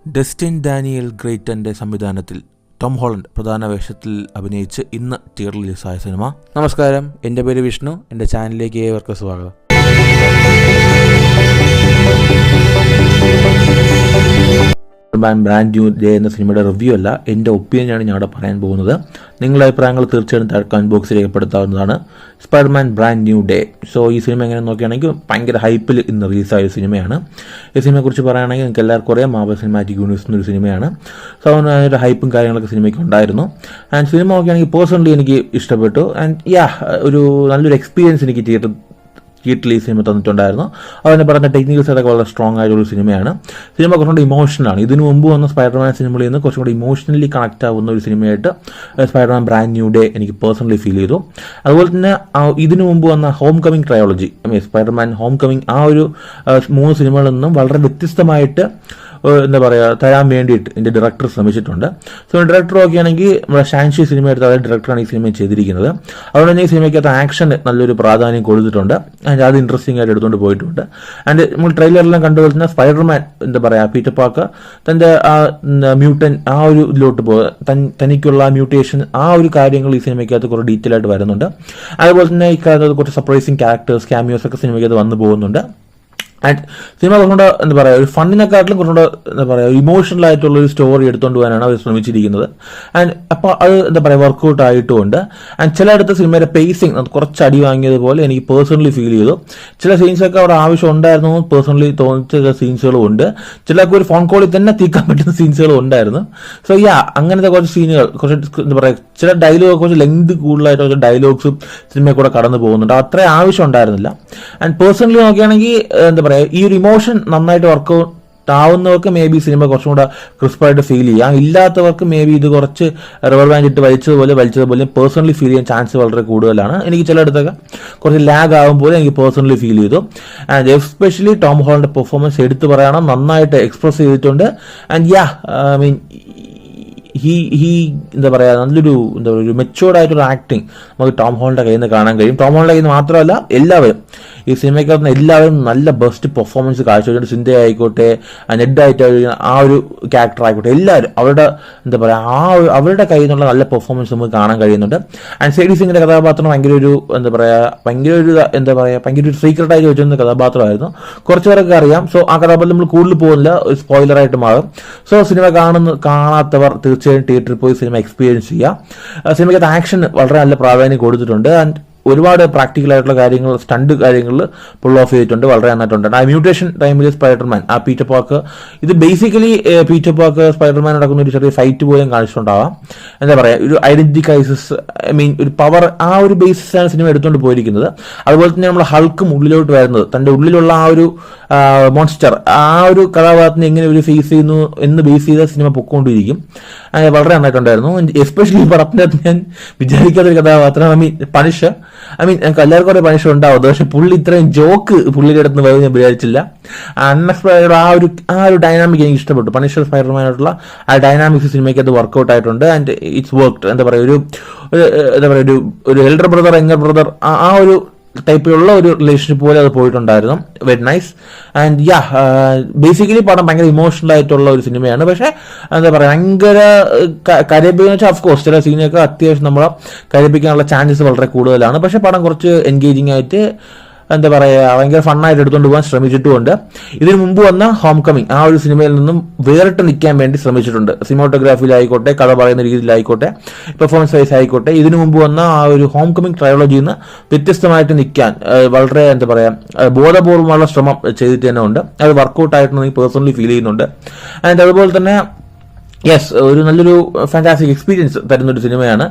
Dustin Daniel ഗ്രേറ്റന്റെ സംവിധാനത്തിൽ Tom Holland പ്രധാന വേഷത്തിൽ അഭിനയിച്ച് ഇന്ന് തിയേറ്ററിൽ റിലീസായ സിനിമ. നമസ്കാരം, എൻ്റെ പേര് വിഷ്ണു. എൻ്റെ ചാനലിലേക്ക് ഏവർക്കും സ്വാഗതം. ബ്രാൻഡ് ന്യൂ ഡേ എന്ന സിനിമയുടെ റിവ്യൂ അല്ല, എൻ്റെ ഒപ്പീനിയനാണ് ഞാൻ അവിടെ പറയാൻ പോകുന്നത്. നിങ്ങളുടെ അഭിപ്രായങ്ങൾ തീർച്ചയായും താഴെ കമന്റ് ബോക്സിൽ രേഖപ്പെടുത്താവുന്നതാണ്. Spiderman brand new day. So ഈ സിനിമ എങ്ങനെ നോക്കുകയാണെങ്കിൽ ഭയങ്കര ഹൈപ്പിൽ ഇന്ന് റിലീസായ ഒരു സിനിമയാണ്. ഈ സിനിമയെക്കുറിച്ച് പറയുകയാണെങ്കിൽ നിങ്ങൾക്ക് എല്ലാവർക്കും അറിയാം, മാർവൽ സിനിമാറ്റിക് യൂണിവേഴ്സ് എന്നൊരു സിനിമയാണ്. സോ അതിനൊരു ഹൈപ്പും കാര്യങ്ങളൊക്കെ സിനിമയ്ക്ക് ഉണ്ടായിരുന്നു. ആൻഡ് സിനിമ നോക്കുകയാണെങ്കിൽ പേഴ്സണലി എനിക്ക് ഇഷ്ടപ്പെട്ടു. ആൻഡ് ഒരു നല്ലൊരു എക്സ്പീരിയൻസ് എനിക്ക് തിയേറ്ററിൽ ഈ സിനിമ തന്നിട്ടുണ്ടായിരുന്നു. അതിന് പറഞ്ഞ ടെക്നിക്കൽ സൈഡൊക്കെ വളരെ സ്ട്രോങ് ആയിട്ടുള്ള സിനിമയാണ്. സിനിമ കുറച്ചുകൂടി ഇമോഷണലാണ്. ഇതിനു മുമ്പ് വന്ന സ്പൈഡർമാൻ സിനിമയിൽ നിന്ന് കുറച്ചും കൂടി ഇമോഷണലി കണക്ട് ആവുന്ന ഒരു സിനിമയായിട്ട് സ്പൈഡർമാൻ ബ്രാൻഡ് ന്യൂ ഡേ എനിക്ക് പേഴ്സണലി ഫീൽ ചെയ്തു. അതുപോലെ തന്നെ ഇതിനു മുമ്പ് വന്ന home coming trilogy, Spiderman home coming, ആ ഒരു 3 സിനിമകളിൽ നിന്നും വളരെ വ്യത്യസ്തമായിട്ട് തരാൻ വേണ്ടിയിട്ട് എൻ്റെ ഡയറക്ടർ ശ്രമിച്ചിട്ടുണ്ട്. സോ ഡയറക്ടർ നോക്കുകയാണെങ്കിൽ നമ്മുടെ ഷാൻഷി സിനിമ എടുത്ത അതേ ഡയറക്ടറാണ് ഈ സിനിമ ചെയ്തിരിക്കുന്നത്. അതുകൊണ്ട് തന്നെ ഈ സിനിമയ്ക്കകത്ത് ആക്ഷന് നല്ലൊരു പ്രാധാന്യം കൊടുത്തിട്ടുണ്ട്. ആൻഡ് അത് ഇൻട്രസ്റ്റിംഗ് ആയിട്ട് എടുത്തുകൊണ്ട് പോയിട്ടുണ്ട്. ആൻഡ് നമ്മൾ ട്രെയിലറെല്ലാം കണ്ടുപോലെ തന്നെ സ്പൈഡർമാൻ പീറ്റർ പാർക്കർ തൻ്റെ മ്യൂട്ടൻ ആ ഒരു ഇതിലോട്ട് തനിക്കുള്ള മ്യൂട്ടേഷൻ ആ ഒരു കാര്യങ്ങൾ ഈ സിനിമയ്ക്കകത്ത് കുറേ ഡീറ്റെയിൽ ആയിട്ട് വരുന്നുണ്ട്. അതുപോലെ തന്നെ ഇക്കാലത്ത് കുറച്ച് സർപ്രൈസിങ് ക്യാരക്ടേഴ്സ്, ക്യാമിയോസ് ഒക്കെ സിനിമയ്ക്കകത്ത് വന്നു പോകുന്നുണ്ട്. ആൻഡ് സിനിമ കുറച്ചുകൂടെ ഒരു ഫണ്ടിനെക്കാട്ടിലും കുറച്ചുകൂടെ ഇമോഷണൽ ആയിട്ടുള്ള ഒരു സ്റ്റോറി എടുത്തുകൊണ്ട് പോകാനാണ് അവർ ശ്രമിച്ചിരിക്കുന്നത്. ആൻഡ് അപ്പോൾ അത് വർക്കൗട്ട് ആയിട്ടുമുണ്ട്. ആൻഡ് ചിലയിടത്ത് സിനിമയുടെ പേസിങ് കുറച്ച് അടി വാങ്ങിയതുപോലെ എനിക്ക് പേഴ്സണലി ഫീൽ ചെയ്തു. ചില സീൻസൊക്കെ അവിടെ ആവശ്യം ഉണ്ടായിരുന്നു പേഴ്സണലി തോന്നിച്ച ചില സീൻസുകളും ഉണ്ട്. ചിലർക്ക് ഒരു ഫോൺ കോളിൽ തന്നെ തീക്കാൻ പറ്റുന്ന സീൻസുകളും ഉണ്ടായിരുന്നു. സോ അങ്ങനത്തെ കുറച്ച് സീനുകൾ, കുറച്ച് ചില ഡയലോഗ് കുറച്ച് ലെങ്ത് കൂടുതലായിട്ട് കുറച്ച് ഡയലോഗ്സും സിനിമയിൽ കൂടെ കടന്നു പോകുന്നുണ്ട്. അത്ര ആവശ്യം ഉണ്ടായിരുന്നില്ല. ആൻഡ് പേഴ്സണലി നോക്കുകയാണെങ്കിൽ ഈ ഒരു ഇമോഷൻ നന്നായിട്ട് വർക്കൗട്ട് ആവുന്നവർക്ക് മേ ബി സിനിമ കുറച്ചും കൂടെ ക്രിസ്പായിട്ട് ഫീൽ ചെയ്യാം. ഇല്ലാത്തവർക്ക് മേ ബി ഇത് കുറച്ച് റബ്ബർ ബാൻഡ് ഇട്ട് വലിച്ചതുപോലെ പേഴ്സണലി ഫീൽ ചെയ്യാൻ ചാൻസ് വളരെ കൂടുതലാണ്. എനിക്ക് ചിലയിടത്തൊക്കെ കുറച്ച് ലാഗ് ആകുമ്പോൾ എനിക്ക് പേഴ്സണലി ഫീൽ ചെയ്തു. ആൻഡ് എസ്പെഷ്യലി ടോം ഹോളണ്ടിന്റെ പെർഫോമൻസ് എടുത്തു പറയണം, നന്നായിട്ട് എക്സ്പ്രസ് ചെയ്തിട്ടുണ്ട്. ആൻഡ് നല്ലൊരു ഒരു മെച്ചുവേർഡ് ആയിട്ടൊരു ആക്ടിങ് നമുക്ക് ടോം ഹോളണ്ടിന്റെ കയ്യിൽ നിന്ന് കാണാൻ കഴിയും. ടോം ഹോളണ്ടിന്റെ കയ്യിൽ നിന്ന് മാത്രമല്ല, എല്ലാവരും ഈ സിനിമയ്ക്കകത്ത് എല്ലാവരും നല്ല ബെസ്റ്റ് പെർഫോമൻസ് കാഴ്ചവെച്ചിട്ടുണ്ട്. സിന്ധ ആയിക്കോട്ടെ, നെഡ് ആയിട്ട് ആ ഒരു ക്യാരക്ടർ ആയിക്കോട്ടെ, എല്ലാവരും അവരുടെ അവരുടെ കയ്യിൽ നിന്നുള്ള നല്ല പെർഫോമൻസ് നമുക്ക് കാണാൻ കഴിയുന്നുണ്ട്. ആൻഡ് സേഡി സിംഗിന്റെ കഥാപാത്രം ഭയങ്കര ഒരു സീക്രട്ടായിട്ട് വെച്ചിരുന്ന കഥാപാത്രമായിരുന്നു. കുറച്ചു പേരൊക്കെ അറിയാം. സോ ആ കഥാപാത്രം നമ്മൾ കൂടുതൽ പോകുന്നില്ല, ഒരു സ്പോയിലറായിട്ട് മാറും. സോ സിനിമ കാണാത്തവർ തീർച്ചയായും തിയേറ്ററിൽ പോയി സിനിമ എക്സ്പീരിയൻസ് ചെയ്യുക. സിനിമയ്ക്കകത്ത് ആക്ഷൻ വളരെ നല്ല പ്രാധാന്യം കൊടുത്തിട്ടുണ്ട്. ആൻഡ് ഒരുപാട് പ്രാക്ടിക്കൽ ആയിട്ടുള്ള കാര്യങ്ങൾ, സ്റ്റണ്ട് കാര്യങ്ങളിൽ പുൾ ഓഫ് ചെയ്തിട്ടുണ്ട്, വളരെ നന്നായിട്ടുണ്ട്. ആ മ്യൂട്ടേഷൻ ടൈമിൽ സ്പൈഡർമാൻ, ആ പീറ്റർ പാർക്ക്, ഇത് ബേസിക്കലി പീറ്റർ പാർക്ക് സ്പൈഡർമാൻ നടക്കുന്ന ഒരു ചെറിയ ഫൈറ്റ് പോലും കാണിച്ചിട്ടുണ്ടാവാം. ഒരു ഐഡന്റിറ്റി ക്രൈസിസ്, ഒരു പവർ, ആ ഒരു ബേസിസാണ് സിനിമ എടുത്തുകൊണ്ട് പോയിരിക്കുന്നത്. അതുപോലെ തന്നെ നമ്മൾ ഹൾക്കും ഉള്ളിലോട്ട് വരുന്നത്, തന്റെ ഉള്ളിലുള്ള ആ ഒരു മോൺസ്റ്റർ, ആ ഒരു കഥാപാത്രത്തിന് എങ്ങനെ ഒരു ഫേസ് ചെയ്യുന്നു എന്ന് ബേസ് ചെയ്ത സിനിമ പൊക്കോണ്ടിരിക്കും. വളരെ നന്നായിട്ടുണ്ടായിരുന്നു. എസ്പെഷ്യലി ഈ പടത്തിനകത്ത് ഞാൻ വിചാരിക്കാത്തൊരു കഥാപാത്രം, പണിഷർ. ഞങ്ങൾക്ക് എല്ലാവർക്കും ഒരു പണിഷർ ഉണ്ടാവും, പക്ഷെ പുള്ളി ഇത്രയും ജോക്ക് പുള്ളിയുടെ അടുത്ത് വരുന്നത് ഞാൻ വിചാരിച്ചില്ല. അൺഎക്സ്പെക്ടഡ് ആ ഒരു ഡൈനാമിക് എനിക്ക് ഇഷ്ടപ്പെട്ടു. പണിഷർ സ്പൈഡർമാനായിട്ടുള്ള ആ ഡൈനാമിക്സ് സിനിമയ്ക്ക് അത് വർക്ക്ഔട്ട് ആയിട്ടുണ്ട്. And it's worked. ഒരു എൽഡർ ബ്രദർ, യങ്ങർ ബ്രദർ, ആ ഒരു ടൈപ്പിലുള്ള ഒരു റിലേഷൻഷിപ്പ് പോലെ അത് പോയിട്ടുണ്ടായിരുന്നു. Very nice. ആൻഡ് ബേസിക്കലി പടം ഭയങ്കര ഇമോഷണൽ ആയിട്ടുള്ള ഒരു സിനിമയാണ്. പക്ഷെ ഭയങ്കര കരയിപ്പിക്കുന്ന വെച്ചാൽ ഓഫ്കോഴ്സ് ചില സീനൊക്കെ അത്യാവശ്യം നമ്മളെ കരയിപ്പിക്കാനുള്ള ചാൻസസ് വളരെ കൂടുതലാണ്. പക്ഷെ പടം കുറച്ച് എൻഗേജിങ് ആയിട്ട് ഭയങ്കര ഫണ്ണായിട്ട് എടുത്തുകൊണ്ട് പോകാൻ ശ്രമിച്ചിട്ടുമുണ്ട്. ഇതിനു മുമ്പ് വന്ന ഹോം കമ്മിങ് ആ ഒരു സിനിമയിൽ നിന്നും വേറിട്ട് നിൽക്കാൻ വേണ്ടി ശ്രമിച്ചിട്ടുണ്ട്. സിനിമാറ്റോഗ്രാഫിയിലായിക്കോട്ടെ, കഥ പറയുന്ന രീതിയിലായിക്കോട്ടെ, പെർഫോമൻസ് വൈസ് ആയിക്കോട്ടെ. ഇതിനു മുമ്പ് വന്ന ആ ഒരു ഹോം കമ്മിങ് ട്രയോളജിയിൽ നിന്ന് വ്യത്യസ്തമായിട്ട് നിൽക്കാൻ വളരെ ബോധപൂർവ്വമുള്ള ശ്രമം ചെയ്തിട്ട് തന്നെ ഉണ്ട്. അത് വർക്കൗട്ട് ആയിട്ടെന്ന് എനിക്ക് പേഴ്സണലി ഫീൽ ചെയ്യുന്നുണ്ട്. ആൻഡ് അതുപോലെ തന്നെ ഒരു നല്ലൊരു ഫാന്റാസ്റ്റിക് എക്സ്പീരിയൻസ് തരുന്നൊരു സിനിമയാണ്.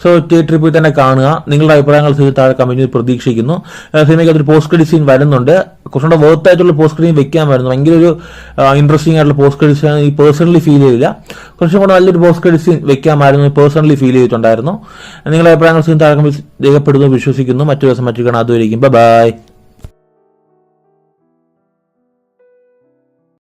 സോ തിയേറ്ററിൽ പോയി തന്നെ കാണുക. നിങ്ങളുടെ അഭിപ്രായങ്ങൾ താഴെ കമന്റിൽ പ്രതീക്ഷിക്കുന്നു. സിനിമയ്ക്ക് അതൊരു പോസ്റ്റ് ക്രെഡിറ്റ് സീൻ വരുന്നുണ്ട്. കുറച്ചുകൂടെ വർത്ത് ആയിട്ടുള്ള പോസ്റ്റ് ക്രെഡിറ്റ് വെക്കാൻ വരുന്നു. ഭയങ്കര ഒരു ഇൻട്രസ്റ്റിംഗ് ആയിട്ടുള്ള പോസ്റ്റ് ക്രെഡിറ്റ് സീൻ ഈ പേഴ്സണലി ഫീൽ ചെയ്തില്ല. കുറച്ചും കൂടെ നല്ലൊരു പോസ്റ്റ് ക്രെഡിറ്റ് സീൻ വെക്കാമായിരുന്നു, പേഴ്സണലി ഫീൽ ചെയ്തിട്ടുണ്ടായിരുന്നു. നിങ്ങളുടെ അഭിപ്രായങ്ങൾ താഴെ രേഖപ്പെടുന്നു വിശ്വസിക്കുന്നു. മറ്റൊരു ദിവസം മറ്റു കാണാം. അതുവരെയും ബൈ.